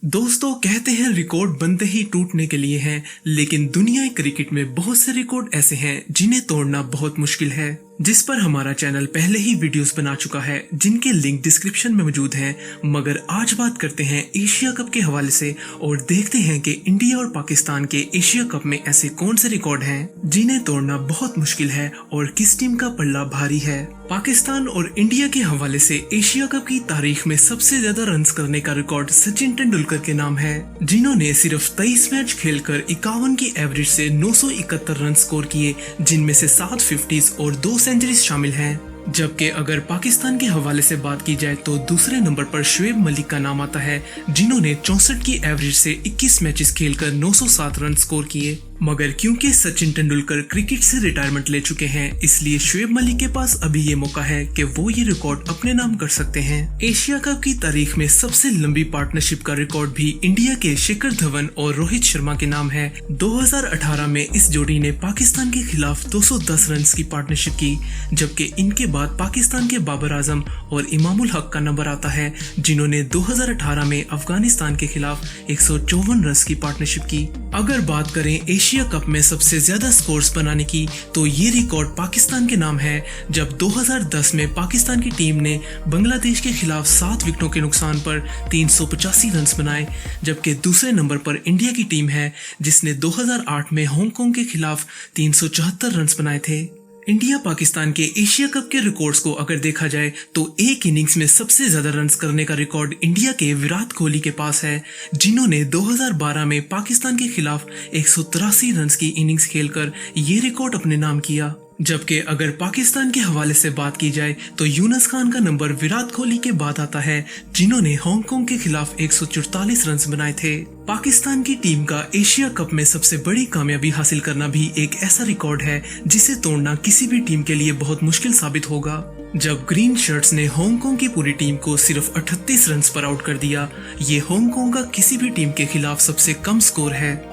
दोस्तों कहते हैं रिकॉर्ड बनते ही टूटने के लिए हैं, लेकिन दुनिया क्रिकेट में बहुत से रिकॉर्ड ऐसे हैं जिन्हें तोड़ना बहुत मुश्किल है, जिस पर हमारा चैनल पहले ही वीडियोस बना चुका है जिनके लिंक डिस्क्रिप्शन में मौजूद हैं। मगर आज बात करते हैं एशिया कप के हवाले से और देखते हैं कि इंडिया और पाकिस्तान के एशिया कप में ऐसे कौन से रिकॉर्ड हैं जिन्हें तोड़ना बहुत मुश्किल है और किस टीम का पल्ला भारी है। पाकिस्तान और इंडिया के हवाले से एशिया कप की तारीख में सबसे ज्यादा रन्स करने का रिकॉर्ड सचिन तेंदुलकर के नाम है, जिन्होंने सिर्फ 23 मैच खेलकर 51 की एवरेज से 971 रन स्कोर किए, जिनमें से 7 50s और 2 सेंचुरीज शामिल हैं। जबकि अगर पाकिस्तान के हवाले से बात की जाए तो दूसरे नंबर पर शुएब मलिक का नाम आता है, जिन्होंने 64 की एवरेज से 21 मैचेस खेलकर 907 रन स्कोर किए। मगर क्योंकि सचिन तेंदुलकर क्रिकेट से रिटायरमेंट ले चुके हैं, इसलिए शुएब मलिक के पास अभी ये मौका है कि वो ये रिकॉर्ड अपने नाम कर सकते हैं। एशिया कप की तारीख में सबसे लंबी पार्टनरशिप का रिकॉर्ड भी इंडिया के शिखर धवन और रोहित शर्मा के नाम है। 2018 में इस जोड़ी ने पाकिस्तान के खिलाफ 210 रन की पार्टनरशिप की, जबकि इनके बाद पाकिस्तान के बाबर आजम और इमामुल हक का नंबर आता है, जिन्होंने 2018 में अफगानिस्तान के खिलाफ 154 रन की पार्टनरशिप की। अगर बात करें एशिया कप में सबसे ज्यादा स्कोर्स बनाने की, तो ये रिकॉर्ड पाकिस्तान के नाम है, जब 2010 में पाकिस्तान की टीम ने बांग्लादेश के खिलाफ 7 विकेटों के नुकसान पर 385 रन बनाए। जबकि दूसरे नंबर पर इंडिया की टीम है, जिसने 2008 में हांगकांग के खिलाफ 374 रन बनाए थे। इंडिया पाकिस्तान के एशिया कप के रिकॉर्ड्स को अगर देखा जाए तो एक इनिंग्स में सबसे ज्यादा रन्स करने का रिकॉर्ड इंडिया के विराट कोहली के पास है, जिन्होंने 2012 में पाकिस्तान के खिलाफ 183 रन की इनिंग्स खेलकर ये रिकॉर्ड अपने नाम किया। जबकि अगर पाकिस्तान के हवाले से बात की जाए तो यूनुस खान का नंबर विराट कोहली के बाद आता है, जिन्होंने हांगकांग के खिलाफ 144 रन बनाए थे। पाकिस्तान की टीम का एशिया कप में सबसे बड़ी कामयाबी हासिल करना भी एक ऐसा रिकॉर्ड है जिसे तोड़ना किसी भी टीम के लिए बहुत मुश्किल साबित होगा। जब ग्रीन शर्ट्स ने हांगकांग की पूरी टीम को सिर्फ 38 रन पर आउट कर दिया, ये हांगकांग का किसी भी टीम के खिलाफ सबसे कम स्कोर है।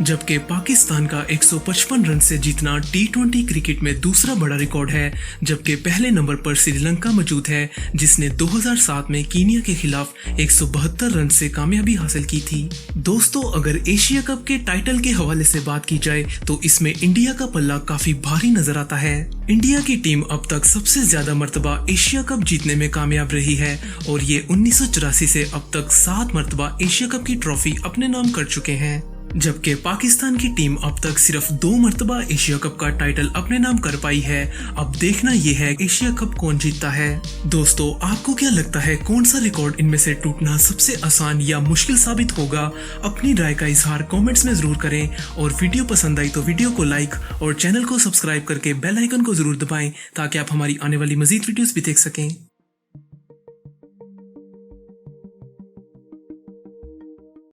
जबकि पाकिस्तान का 155 रन से जीतना T20 क्रिकेट में दूसरा बड़ा रिकॉर्ड है, जबकि पहले नंबर पर श्रीलंका मौजूद है, जिसने 2007 में कीनिया के खिलाफ 172 रन से कामयाबी हासिल की थी। दोस्तों, अगर एशिया कप के टाइटल के हवाले से बात की जाए तो इसमें इंडिया का पल्ला काफी भारी नजर आता है। इंडिया की टीम अब तक सबसे ज्यादा मर्तबा एशिया कप जीतने में कामयाब रही है और ये 1984 से अब तक 7 मर्तबा एशिया कप की ट्रॉफी अपने नाम कर चुके हैं। जबकि पाकिस्तान की टीम अब तक सिर्फ 2 मर्तबा एशिया कप का टाइटल अपने नाम कर पाई है। अब देखना यह है एशिया कप कौन जीतता है। दोस्तों, आपको क्या लगता है कौन सा रिकॉर्ड इनमें से टूटना सबसे आसान या मुश्किल साबित होगा? अपनी राय का इजहार कमेंट्स में जरूर करें और वीडियो पसंद आई तो वीडियो को लाइक और चैनल को सब्सक्राइब करके बेल आइकन को जरूर दबाएं, ताकि आप हमारी आने वाली मजीद वीडियोस भी देख सकें।